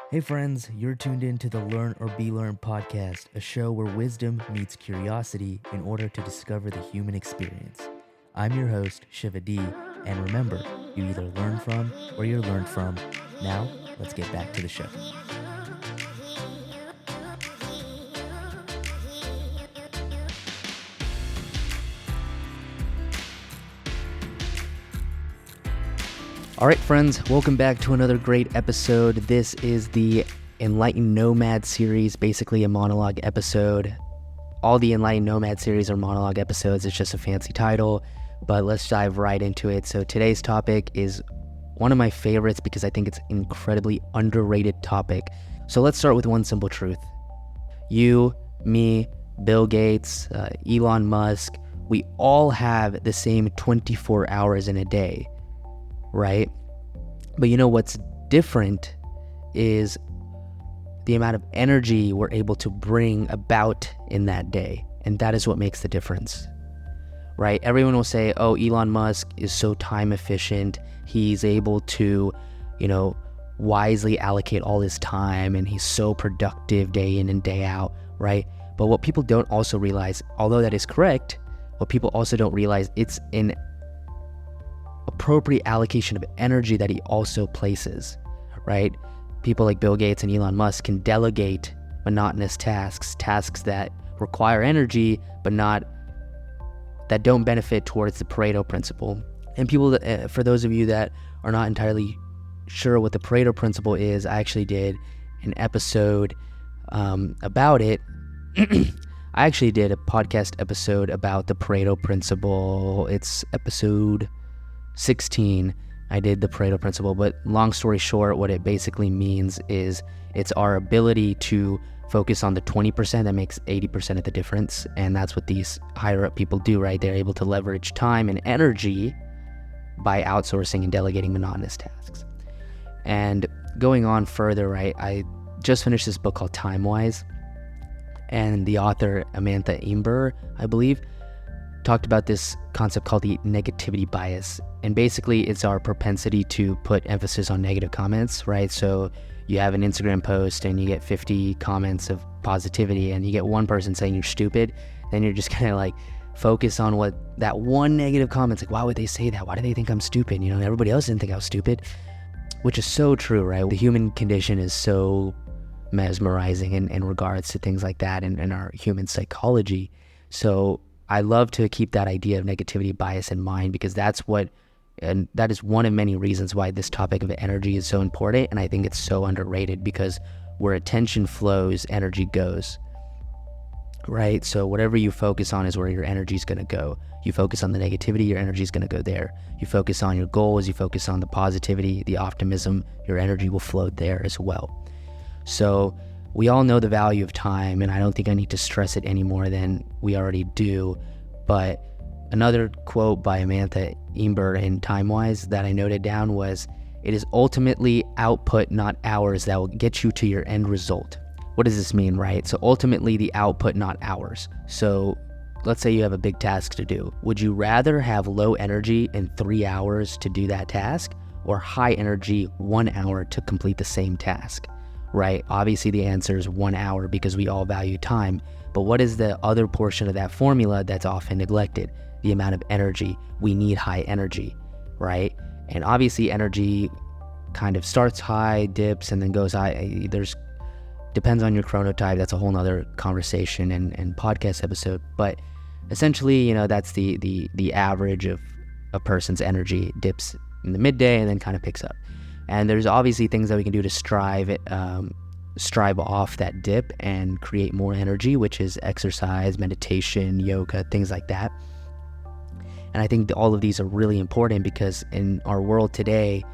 Hey friends, you're tuned in to the Learn or Be Learned podcast, a show where wisdom meets curiosity in order to discover the human experience. I'm your host, Shiva D, and remember, you either learn from or you're learned from. Now, let's get back to the show. All right, friends, welcome back to another great episode. This is the Enlightened Nomad Series, basically a monologue episode. All the Enlightened Nomad Series are monologue episodes. It's just a fancy title, but let's dive right into it. So today's topic is one of my favorites because I think it's an incredibly underrated topic. So let's start with one simple truth. You, me, Bill Gates, Elon Musk, we all have the same 24 hours in a day, right? But you know what's different is the amount of energy we're able to bring about in that day. And that is what makes the difference, right? Everyone will say, oh, Elon Musk is so time efficient. He's able to, wisely allocate all his time and he's so productive day in and day out, right? But what people don't also realize, although that is correct, what people also don't realize, it's an appropriate allocation of energy that he also places, right? People like Bill Gates and Elon Musk can delegate monotonous tasks that require energy, but that don't benefit towards the Pareto principle. And people, for those of you that are not entirely sure what the Pareto principle is, I actually did an episode about it. I actually did a podcast episode about the Pareto principle. It's episode 16. I did the Pareto principle, but long story short, what it basically means is it's our ability to focus on the 20% that makes 80% of the difference. And that's what these higher up people do, right? They're able to leverage time and energy by outsourcing and delegating monotonous tasks. And going on further, right? I just finished this book called Time Wise, and the author, Amantha Imber, I believe, talked about this concept called the negativity bias. And basically it's our propensity to put emphasis on negative comments, right? So you have an Instagram post and you get 50 comments of positivity and you get one person saying you're stupid, then you're just gonna like focus on what that one negative comment's like. Why would they say that? Why do they think I'm stupid? Everybody else didn't think I was stupid, which is so true, right? The human condition is so mesmerizing in regards to things like that and our human psychology. So I love to keep that idea of negativity bias in mind because that is one of many reasons why this topic of energy is so important. And I think it's so underrated because where attention flows, energy goes, right? So whatever you focus on is where your energy is going to go. You focus on the negativity, your energy is going to go there. You focus on your goals, you focus on the positivity, the optimism, your energy will flow there as well. So we all know the value of time, and I don't think I need to stress it any more than we already do. But another quote by Amantha Imber in Time Wise that I noted down was, "It is ultimately output, not hours, that will get you to your end result." What does this mean, right? So ultimately the output, not hours. So let's say you have a big task to do. Would you rather have low energy in 3 hours to do that task, or high energy 1 hour to complete the same task? Right? Obviously the answer is 1 hour because we all value time. But what is the other portion of that formula that's often neglected? The amount of energy. We need high energy, right? And obviously energy kind of starts high, dips, and then goes high. Depends on your chronotype. That's a whole nother conversation and podcast episode. But essentially, that's the average of a person's energy. Dips in the midday and then kind of picks up. And there's obviously things that we can do to strive off that dip and create more energy, which is exercise, meditation, yoga, things like that. And I think all of these are really important because in our world today,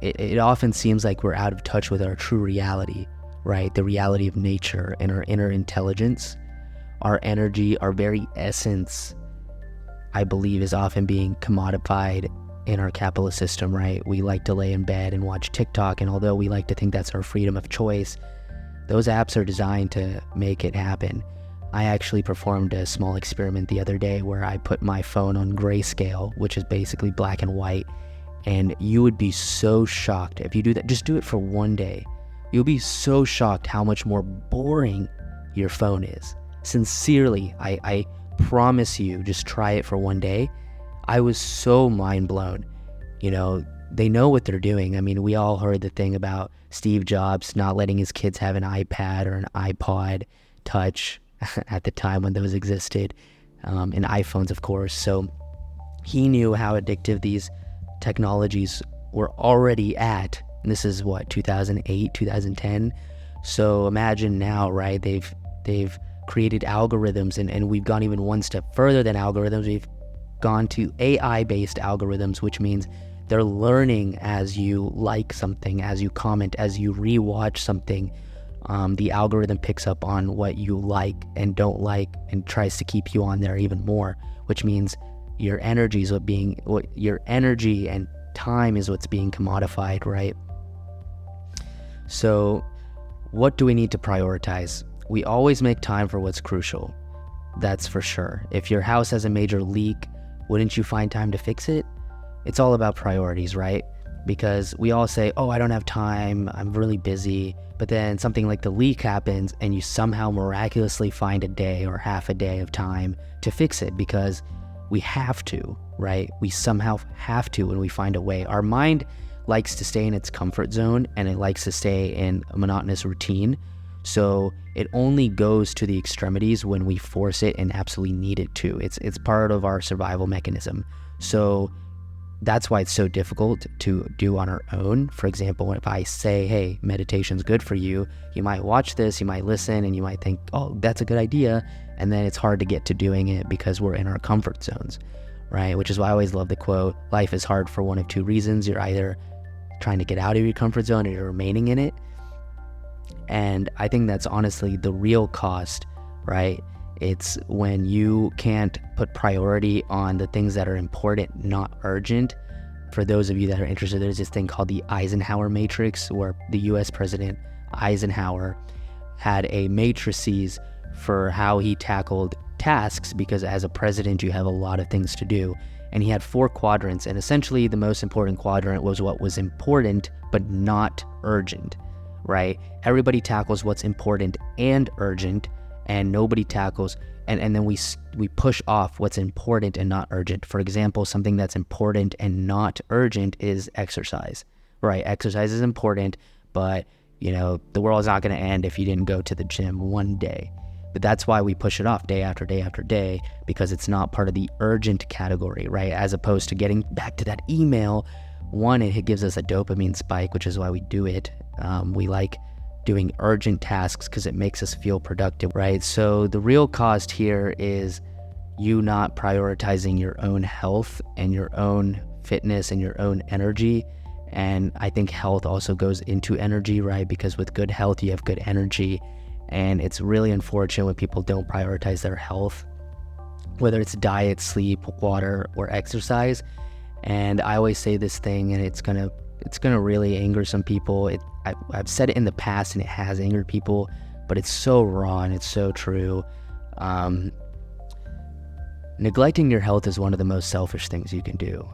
it often seems like we're out of touch with our true reality, right? The reality of nature and our inner intelligence. Our energy, our very essence, I believe, is often being commodified in our capitalist system, right? We like to lay in bed and watch TikTok, and although we like to think that's our freedom of choice, those apps are designed to make it happen. I actually performed a small experiment the other day where I put my phone on grayscale, which is basically black and white, and you would be so shocked if you do that. Just do it for one day. You'll be so shocked how much more boring your phone is. Sincerely, I promise you, just try it for one day. I was so mind blown. They know what they're doing. I mean, we all heard the thing about Steve Jobs not letting his kids have an iPad or an iPod Touch at the time when those existed, and iPhones, of course. So he knew how addictive these technologies were already at. And this is 2008, 2010. So imagine now, right? They've created algorithms, and we've gone even one step further than algorithms. We've gone to AI-based algorithms, which means they're learning as you like something, as you comment, as you rewatch something. The algorithm picks up on what you like and don't like and tries to keep you on there even more, which means your energy and time is what's being commodified, right? So what do we need to prioritize? We always make time for what's crucial. That's for sure. If your house has a major leak, wouldn't you find time to fix it? It's all about priorities, right? Because we all say, oh, I don't have time, I'm really busy. But then something like the leak happens and you somehow miraculously find a day or half a day of time to fix it because we have to, right? We somehow have to, and we find a way. Our mind likes to stay in its comfort zone, and it likes to stay in a monotonous routine. So it only goes to the extremities when we force it and absolutely need it to. It's part of our survival mechanism. So that's why it's so difficult to do on our own. For example, if I say, hey, meditation's good for you, you might watch this, you might listen, and you might think, oh, that's a good idea. And then it's hard to get to doing it because we're in our comfort zones, right? Which is why I always love the quote, life is hard for one of two reasons. You're either trying to get out of your comfort zone or you're remaining in it. And I think that's honestly the real cost, right? It's when you can't put priority on the things that are important, not urgent. For those of you that are interested, there's this thing called the Eisenhower matrix, where the US President Eisenhower had a matrices for how he tackled tasks, because as a president, you have a lot of things to do. And he had 4 quadrants, and essentially the most important quadrant was what was important but not urgent, right? Everybody tackles what's important and urgent, and nobody tackles, and then we push off what's important and not urgent. For example, something that's important and not urgent is exercise, right? Exercise is important, but the world's not going to end if you didn't go to the gym one day. But that's why we push it off day after day after day, because it's not part of the urgent category, right? As opposed to getting back to that email. One, it gives us a dopamine spike, which is why we do it. We like doing urgent tasks because it makes us feel productive, right? So the real cost here is you not prioritizing your own health and your own fitness and your own energy. And I think health also goes into energy, right? Because with good health, you have good energy. And it's really unfortunate when people don't prioritize their health, whether it's diet, sleep, water, or exercise. And I always say this thing, and it's gonna really anger some people. I've said it in the past, and it has angered people, but it's so raw and it's so true. Neglecting your health is one of the most selfish things you can do,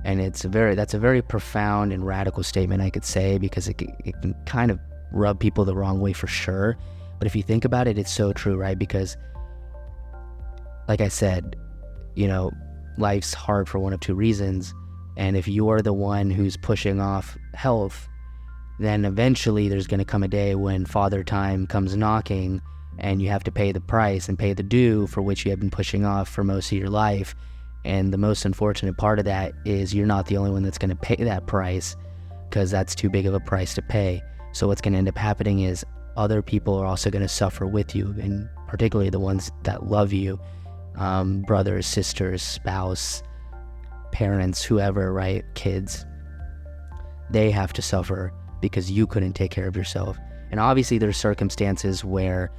and that's a very profound and radical statement, I could say, because it can kind of rub people the wrong way for sure. But if you think about it, it's so true, right? Because, like I said, life's hard for one of two reasons. And if you are the one who's pushing off health, then eventually there's going to come a day when Father Time comes knocking and you have to pay the price and pay the due for which you have been pushing off for most of your life. And the most unfortunate part of that is you're not the only one that's going to pay that price, because that's too big of a price to pay. So what's going to end up happening is other people are also going to suffer with you, and particularly the ones that love you, brothers, sisters, spouse, parents, whoever, right? Kids, they have to suffer because you couldn't take care of yourself. And obviously there's circumstances where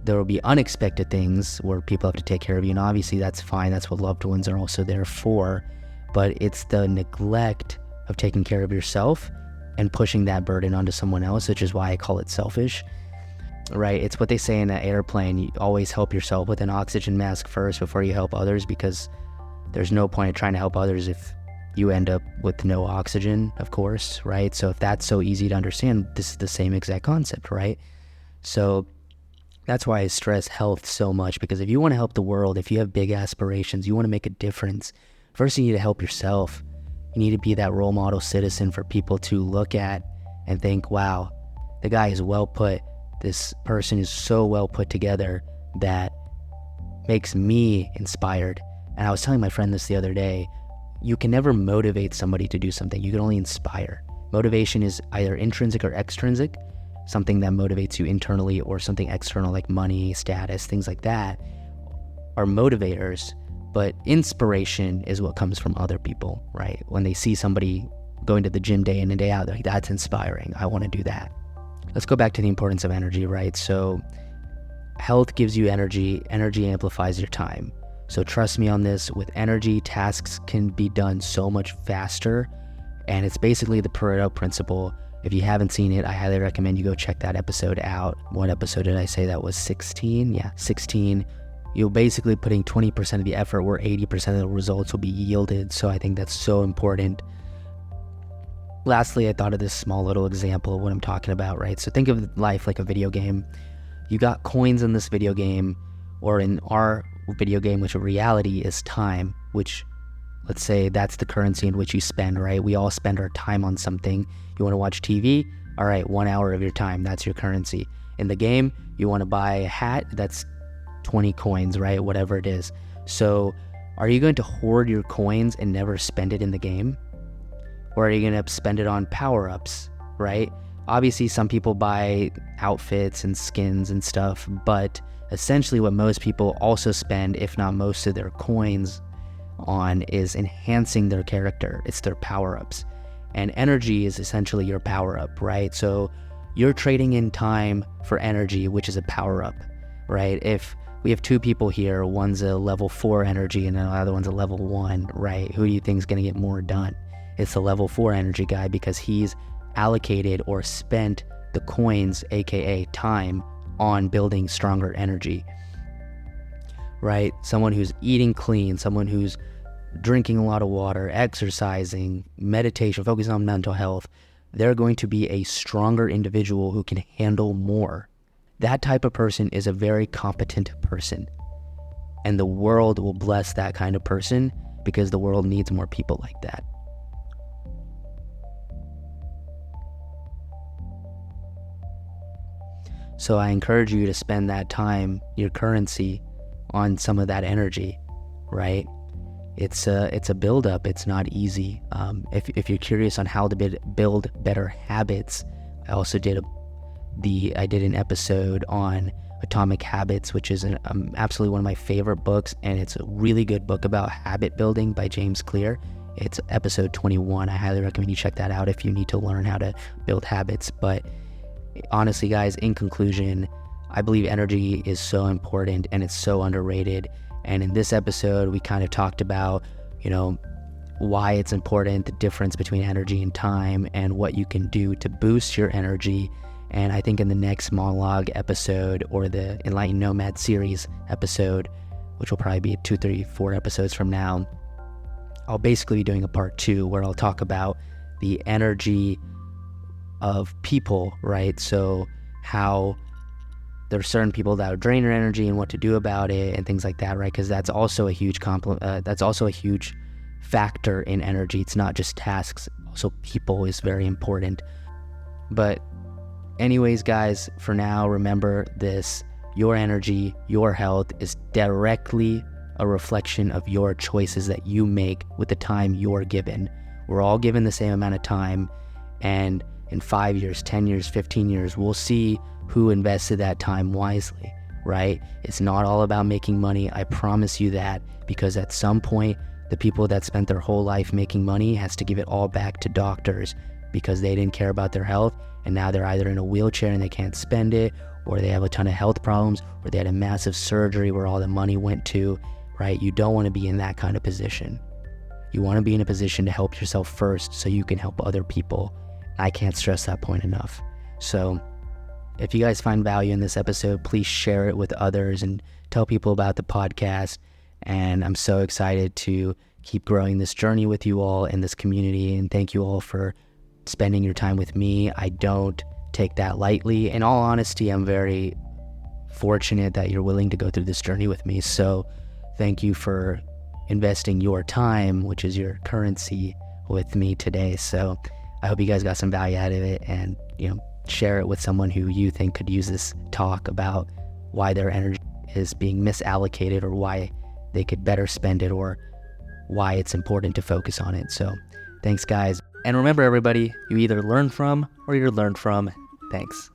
there will be unexpected things where people have to take care of you, and obviously that's fine. That's what loved ones are also there for. But it's the neglect of taking care of yourself and pushing that burden onto someone else, which is why I call it selfish, right? It's what they say in an airplane. You always help yourself with an oxygen mask first before you help others, because there's no point in trying to help others if you end up with no oxygen, of course, right? So if that's so easy to understand, this is the same exact concept, right? So that's why I stress health so much, because if you want to help the world, if you have big aspirations, you want to make a difference, first you need to help yourself. You need to be that role model citizen for people to look at and think, wow, the guy is well put. This person is so well put together that makes me inspired. And I was telling my friend this the other day, you can never motivate somebody to do something. You can only inspire. Motivation is either intrinsic or extrinsic, something that motivates you internally, or something external like money, status, things like that are motivators. But inspiration is what comes from other people, right? When they see somebody going to the gym day in and day out, they're like, that's inspiring. I want to do that. Let's go back to the importance of energy, right? So health gives you energy. Energy amplifies your time. So trust me on this. With energy, tasks can be done so much faster. And it's basically the Pareto principle. If you haven't seen it, I highly recommend you go check that episode out. What episode did I say that was? 16? Yeah, 16. You're basically putting 20% of the effort where 80% of the results will be yielded. So I think that's so important. Lastly, I thought of this small little example of what I'm talking about, right? So think of life like a video game. You got coins in this video game, or in our video game, which in reality is time, which, let's say that's the currency in which you spend, right? We all spend our time on something. You want to watch TV? All right, 1 hour of your time, that's your currency. In the game, you want to buy a hat? That's 20 coins, right? Whatever it is. So are you going to hoard your coins and never spend it in the game? Or are you going to spend it on power-ups, right? Obviously, some people buy outfits and skins and stuff, but essentially what most people also spend, if not most of their coins on, is enhancing their character. It's their power-ups. And energy is essentially your power-up, right? So you're trading in time for energy, which is a power-up, right? If we have two people here, one's a level 4 energy and the other one's a level 1, right? Who do you think is going to get more done? It's the level 4 energy guy, because he's allocated or spent the coins, aka time, on building stronger energy, right? Someone who's eating clean, someone who's drinking a lot of water, exercising, meditation, focusing on mental health, they're going to be a stronger individual who can handle more. That type of person is a very competent person, and the world will bless that kind of person, because the world needs more people like that. So I encourage you to spend that time, your currency, on some of that energy, right? It's a build-up. It's not easy. If you're curious on how to build better habits, I also did an episode on Atomic Habits, which is absolutely one of my favorite books, and it's a really good book about habit building by James Clear. It's episode 21. I highly recommend you check that out if you need to learn how to build habits. But honestly, guys, in conclusion, I believe energy is so important and it's so underrated. And in this episode, we kind of talked about, why it's important, the difference between energy and time, and what you can do to boost your energy. And I think in the next Monologue episode, or the Enlightened Nomad Series episode, which will probably be 2, 3, 4 episodes from now, I'll basically be doing a part 2 where I'll talk about the energy of people, right? So how there are certain people that will drain your energy and what to do about it and things like that, right? Because that's also a huge factor in energy. It's not just tasks. Also, people is very important. But anyways, guys, for now, remember this: your energy, your health is directly a reflection of your choices that you make with the time you're given. We're all given the same amount of time, and in 5 years, 10 years, 15 years, we'll see who invested that time wisely, right? It's not all about making money, I promise you that, because at some point, the people that spent their whole life making money has to give it all back to doctors because they didn't care about their health, and now they're either in a wheelchair and they can't spend it, or they have a ton of health problems, or they had a massive surgery where all the money went to, right? You don't want to be in that kind of position. You want to be in a position to help yourself first so you can help other people. I can't stress that point enough. So if you guys find value in this episode, please share it with others and tell people about the podcast. And I'm so excited to keep growing this journey with you all and this community. And thank you all for spending your time with me. I don't take that lightly. In all honesty, I'm very fortunate that you're willing to go through this journey with me. So thank you for investing your time, which is your currency, with me today. So I hope you guys got some value out of it, and share it with someone who you think could use this talk about why their energy is being misallocated, or why they could better spend it, or why it's important to focus on it. So thanks, guys. And remember, everybody, you either learn from or you're learned from. Thanks.